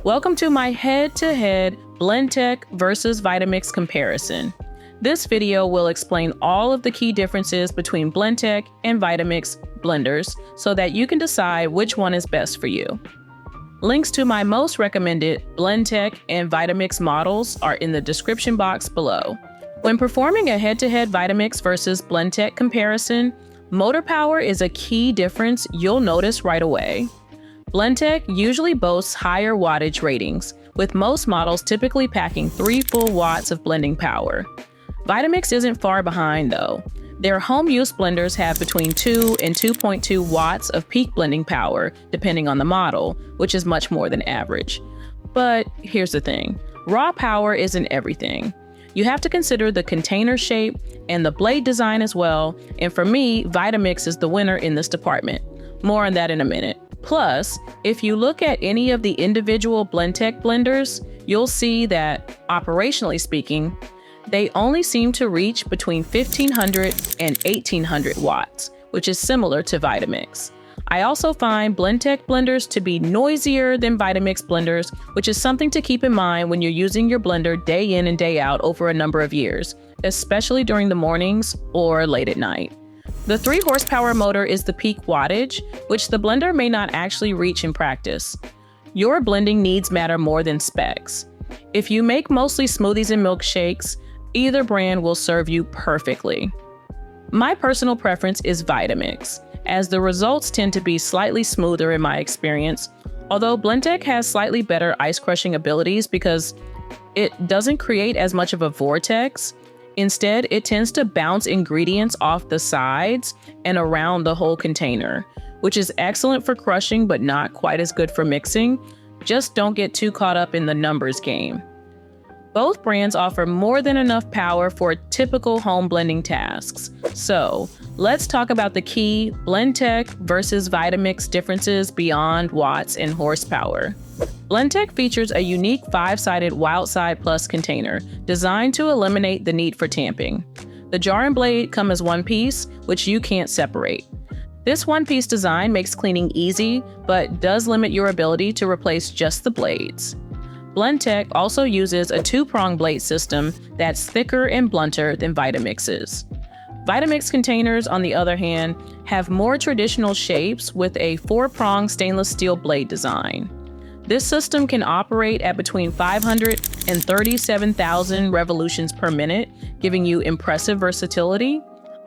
Welcome to my head-to-head Blendtec versus Vitamix comparison. This video will explain all of the key differences between Blendtec and Vitamix blenders so that you can decide which one is best for you. Links to my most recommended Blendtec and Vitamix models are in the description box below. When performing a head-to-head Vitamix versus Blendtec comparison, motor power is a key difference you'll notice right away. Blendtec usually boasts higher wattage ratings, with most models typically packing 3 full watts of blending power. Vitamix isn't far behind though. Their home-use blenders have between 2 and 2.2 watts of peak blending power, depending on the model, which is much more than average. But here's the thing, raw power isn't everything. You have to consider the container shape and the blade design as well, and for me, Vitamix is the winner in this department. More on that in a minute. Plus, if you look at any of the individual Blendtec blenders, you'll see that, operationally speaking, they only seem to reach between 1500 and 1800 watts, which is similar to Vitamix. I also find Blendtec blenders to be noisier than Vitamix blenders, which is something to keep in mind when you're using your blender day in and day out over a number of years, especially during the mornings or late at night. The 3 horsepower motor is the peak wattage, which the blender may not actually reach in practice. Your blending needs matter more than specs. If you make mostly smoothies and milkshakes, either brand will serve you perfectly. My personal preference is Vitamix, as the results tend to be slightly smoother in my experience, although Blendtec has slightly better ice crushing abilities because it doesn't create as much of a vortex. Instead, it tends to bounce ingredients off the sides and around the whole container, which is excellent for crushing but not quite as good for mixing. Just don't get too caught up in the numbers game. Both brands offer more than enough power for typical home blending tasks. So let's talk about the key Blendtec versus Vitamix differences beyond watts and horsepower. Blendtec features a unique 5-sided Wild Side Plus container designed to eliminate the need for tamping. The jar and blade come as one piece, which you can't separate. This one-piece design makes cleaning easy, but does limit your ability to replace just the blades. Blendtec also uses a 2-prong blade system that's thicker and blunter than Vitamix's. Vitamix containers, on the other hand, have more traditional shapes with a 4-prong stainless steel blade design. This system can operate at between 500 and 37,000 revolutions per minute, giving you impressive versatility.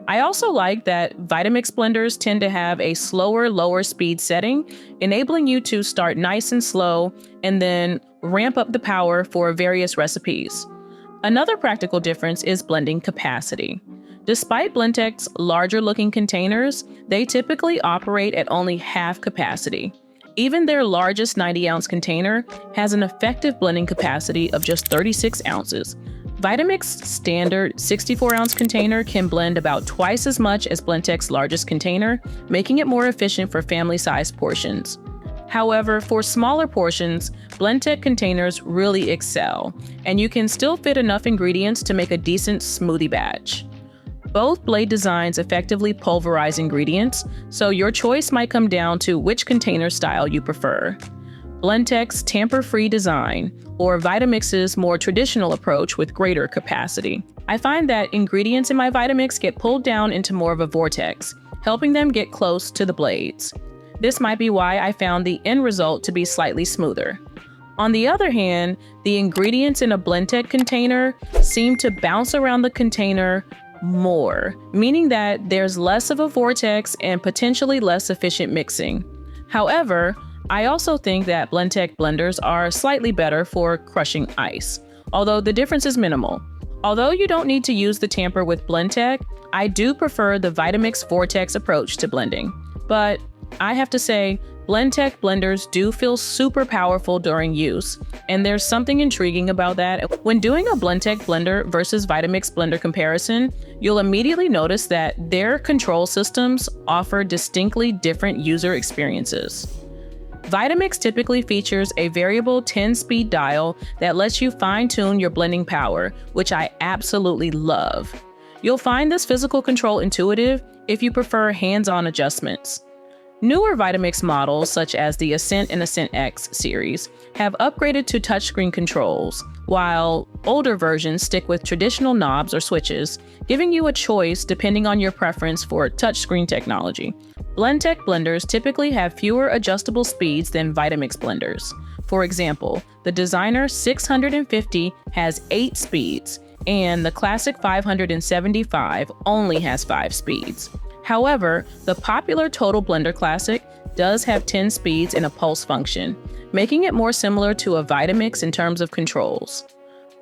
I also like that Vitamix blenders tend to have a slower, lower speed setting, enabling you to start nice and slow and then ramp up the power for various recipes. Another practical difference is blending capacity. Despite Blendtec's larger looking containers, they typically operate at only half capacity. Even their largest 90-ounce container has an effective blending capacity of just 36 ounces. Vitamix's standard 64-ounce container can blend about twice as much as Blendtec's largest container, making it more efficient for family-sized portions. However, for smaller portions, Blendtec containers really excel, and you can still fit enough ingredients to make a decent smoothie batch. Both blade designs effectively pulverize ingredients, so your choice might come down to which container style you prefer. Blendtec's tamper-free design, or Vitamix's more traditional approach with greater capacity. I find that ingredients in my Vitamix get pulled down into more of a vortex, helping them get close to the blades. This might be why I found the end result to be slightly smoother. On the other hand, the ingredients in a Blendtec container seem to bounce around the container more, meaning that there's less of a vortex and potentially less efficient mixing. However, I also think that Blendtec blenders are slightly better for crushing ice, although the difference is minimal. Although you don't need to use the tamper with Blendtec, I do prefer the Vitamix Vortex approach to blending. But I have to say, Blendtec blenders do feel super powerful during use, and there's something intriguing about that. When doing a Blendtec blender versus Vitamix blender comparison, you'll immediately notice that their control systems offer distinctly different user experiences. Vitamix typically features a variable 10-speed dial that lets you fine-tune your blending power, which I absolutely love. You'll find this physical control intuitive if you prefer hands-on adjustments. Newer Vitamix models, such as the Ascent and Ascent X series, have upgraded to touchscreen controls, while older versions stick with traditional knobs or switches, giving you a choice depending on your preference for touchscreen technology. Blendtec blenders typically have fewer adjustable speeds than Vitamix blenders. For example, the Designer 650 has 8 speeds, and the Classic 575 only has 5 speeds. However, the popular Total Blender Classic does have 10 speeds and a pulse function, making it more similar to a Vitamix in terms of controls.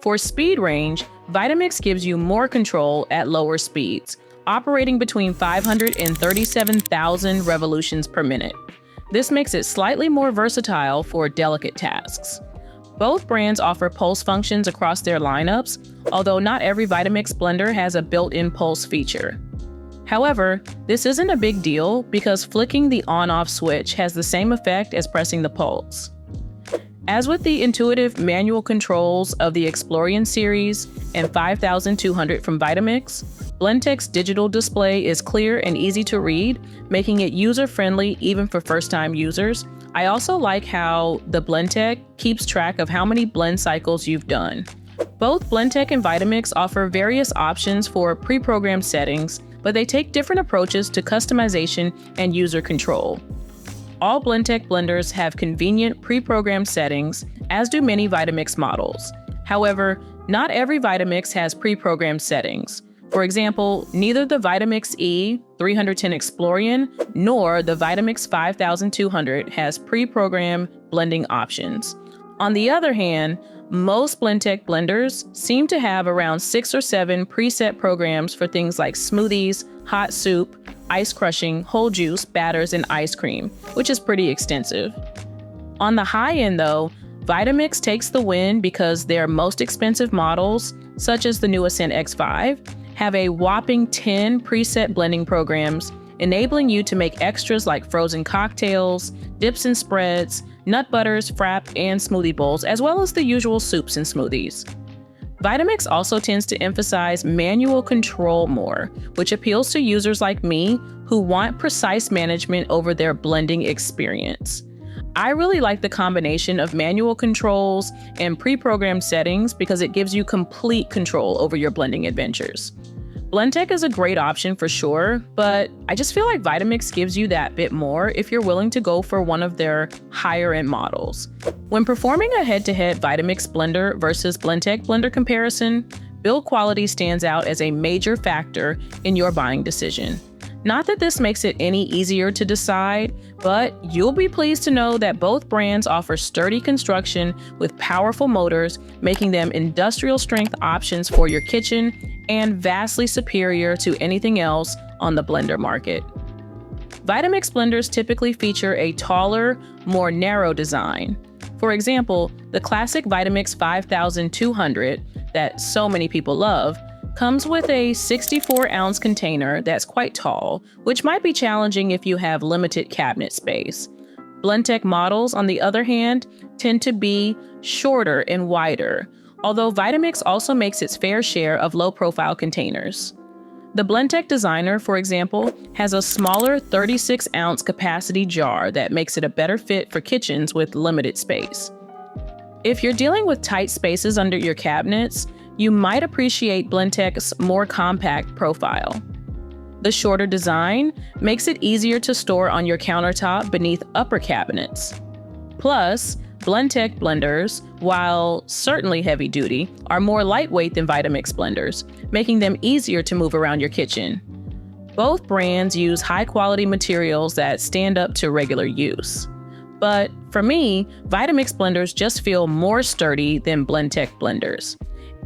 For speed range, Vitamix gives you more control at lower speeds, operating between 500 and 37,000 revolutions per minute. This makes it slightly more versatile for delicate tasks. Both brands offer pulse functions across their lineups, although not every Vitamix blender has a built-in pulse feature. However, this isn't a big deal because flicking the on-off switch has the same effect as pressing the pulse. As with the intuitive manual controls of the Explorian series and 5200 from Vitamix, Blendtec's digital display is clear and easy to read, making it user-friendly even for first-time users. I also like how the Blendtec keeps track of how many blend cycles you've done. Both Blendtec and Vitamix offer various options for pre-programmed settings, but they take different approaches to customization and user control. All Blendtec blenders have convenient pre-programmed settings, as do many Vitamix models. However, not every Vitamix has pre-programmed settings. For example, neither the Vitamix E 310 Explorian nor the Vitamix 5200 has pre-programmed blending options. On the other hand, most Blendtec blenders seem to have around 6 or 7 preset programs for things like smoothies, hot soup, ice crushing, whole juice, batters, and ice cream, which is pretty extensive. On the high end though, Vitamix takes the win because their most expensive models, such as the new Ascent X5, have a whopping 10 preset blending programs, enabling you to make extras like frozen cocktails, dips and spreads, nut butters, frap, and smoothie bowls, as well as the usual soups and smoothies. Vitamix also tends to emphasize manual control more, which appeals to users like me who want precise management over their blending experience. I really like the combination of manual controls and pre-programmed settings because it gives you complete control over your blending adventures. Blendtec is a great option for sure, but I just feel like Vitamix gives you that bit more if you're willing to go for one of their higher end models. When performing a head-to-head Vitamix blender versus Blendtec blender comparison, build quality stands out as a major factor in your buying decision. Not that this makes it any easier to decide, but you'll be pleased to know that both brands offer sturdy construction with powerful motors, making them industrial strength options for your kitchen and vastly superior to anything else on the blender market. Vitamix blenders typically feature a taller, more narrow design. For example, the classic Vitamix 5200 that so many people love comes with a 64-ounce container that's quite tall, which might be challenging if you have limited cabinet space. Blendtec models, on the other hand, tend to be shorter and wider, although Vitamix also makes its fair share of low-profile containers. The Blendtec Designer, for example, has a smaller 36-ounce capacity jar that makes it a better fit for kitchens with limited space. If you're dealing with tight spaces under your cabinets, you might appreciate Blendtec's more compact profile. The shorter design makes it easier to store on your countertop beneath upper cabinets. Plus, Blendtec blenders, while certainly heavy duty, are more lightweight than Vitamix blenders, making them easier to move around your kitchen. Both brands use high-quality materials that stand up to regular use. But for me, Vitamix blenders just feel more sturdy than Blendtec blenders.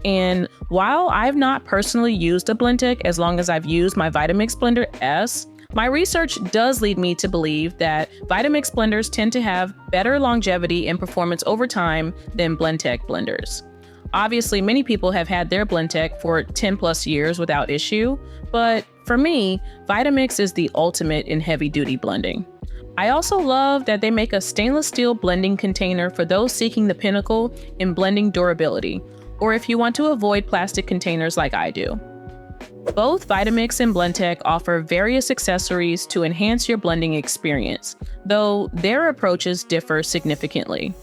And while I've not personally used a Blendtec as long as I've used my Vitamix Blender S, my research does lead me to believe that Vitamix blenders tend to have better longevity and performance over time than Blendtec blenders. Obviously, many people have had their Blendtec for 10 plus years without issue, but for me, Vitamix is the ultimate in heavy-duty blending. I also love that they make a stainless steel blending container for those seeking the pinnacle in blending durability, or if you want to avoid plastic containers like I do. Both Vitamix and Blendtec offer various accessories to enhance your blending experience, though their approaches differ significantly.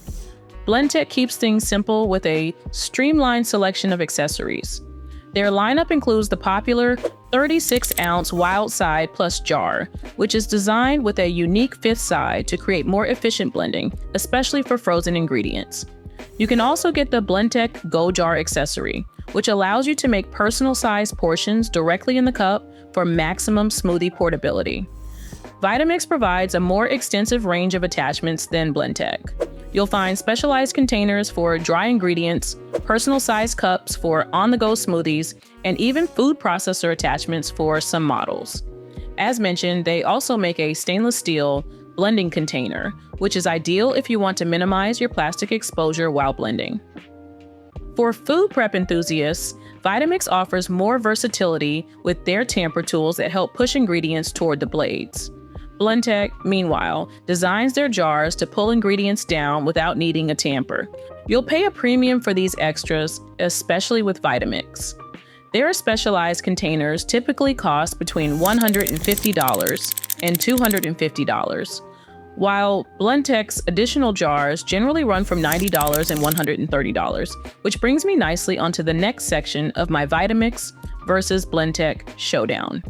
Blendtec keeps things simple with a streamlined selection of accessories. Their lineup includes the popular 36-ounce Wild Side Plus jar, which is designed with a unique fifth side to create more efficient blending, especially for frozen ingredients. You can also get the Blendtec Go Jar accessory, which allows you to make personal-sized portions directly in the cup for maximum smoothie portability. Vitamix provides a more extensive range of attachments than Blendtec. You'll find specialized containers for dry ingredients, personal-sized cups for on-the-go smoothies, and even food processor attachments for some models. As mentioned, they also make a stainless steel blending container, which is ideal if you want to minimize your plastic exposure while blending. For food prep enthusiasts, Vitamix offers more versatility with their tamper tools that help push ingredients toward the blades. Blendtec, meanwhile, designs their jars to pull ingredients down without needing a tamper. You'll pay a premium for these extras, especially with Vitamix. Their specialized containers typically cost between $150 and $250, while Blendtec's additional jars generally run from $90 and $130, which brings me nicely onto the next section of my Vitamix versus Blendtec showdown.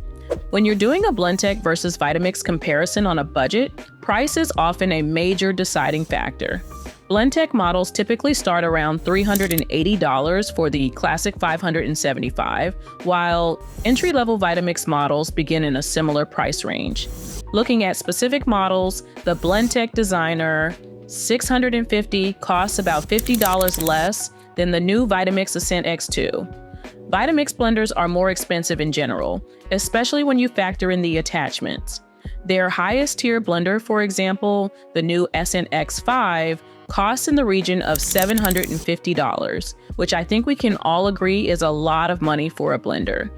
When you're doing a Blendtec versus Vitamix comparison on a budget, price is often a major deciding factor. Blendtec models typically start around $380 for the classic 575, while entry-level Vitamix models begin in a similar price range. Looking at specific models, the Blendtec Designer 650 costs about $50 less than the new Vitamix Ascent X2. Vitamix blenders are more expensive in general, especially when you factor in the attachments. Their highest tier blender, for example, the new Ascent X5, costs in the region of $750, which I think we can all agree is a lot of money for a blender.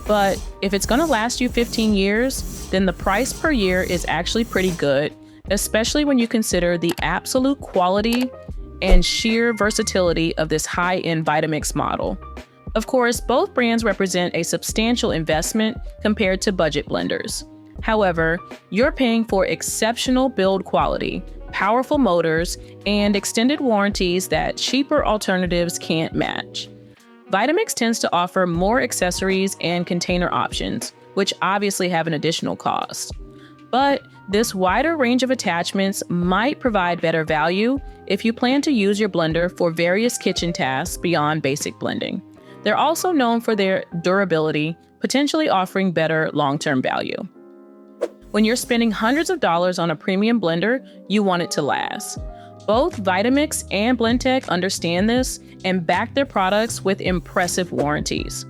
But if it's gonna last you 15 years, then the price per year is actually pretty good, especially when you consider the absolute quality and sheer versatility of this high-end Vitamix model. Of course, both brands represent a substantial investment compared to budget blenders. However, you're paying for exceptional build quality, powerful motors, and extended warranties that cheaper alternatives can't match. Vitamix tends to offer more accessories and container options, which obviously have an additional cost. But this wider range of attachments might provide better value if you plan to use your blender for various kitchen tasks beyond basic blending. They're also known for their durability, potentially offering better long-term value. When you're spending hundreds of dollars on a premium blender, you want it to last. Both Vitamix and Blendtec understand this and back their products with impressive warranties.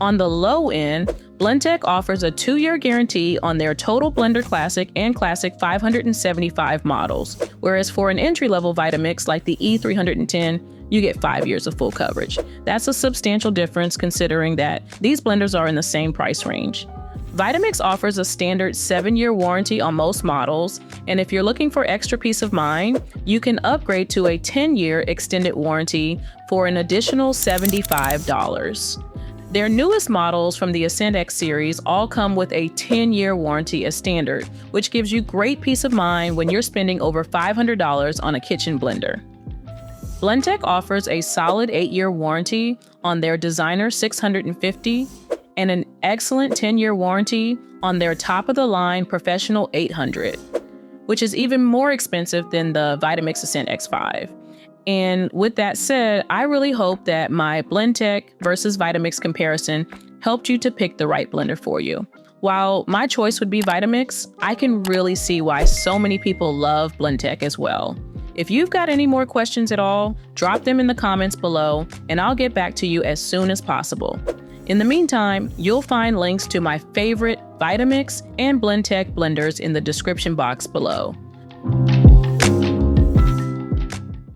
On the low end, Blendtec offers a 2-year guarantee on their Total Blender Classic and Classic 575 models, whereas for an entry-level Vitamix like the E310, you get 5 years of full coverage. That's a substantial difference considering that these blenders are in the same price range. Vitamix offers a standard 7-year warranty on most models, and if you're looking for extra peace of mind, you can upgrade to a 10-year extended warranty for an additional $75. Their newest models from the Ascent X series all come with a 10-year warranty as standard, which gives you great peace of mind when you're spending over $500 on a kitchen blender. Blendtec offers a solid 8-year warranty on their Designer 650 and an excellent 10-year warranty on their top-of-the-line Professional 800, which is even more expensive than the Vitamix Ascent X5. And with that said, I really hope that my Blendtec versus Vitamix comparison helped you to pick the right blender for you. While my choice would be Vitamix, I can really see why so many people love Blendtec as well. If you've got any more questions at all, drop them in the comments below and I'll get back to you as soon as possible. In the meantime, you'll find links to my favorite Vitamix and Blendtec blenders in the description box below.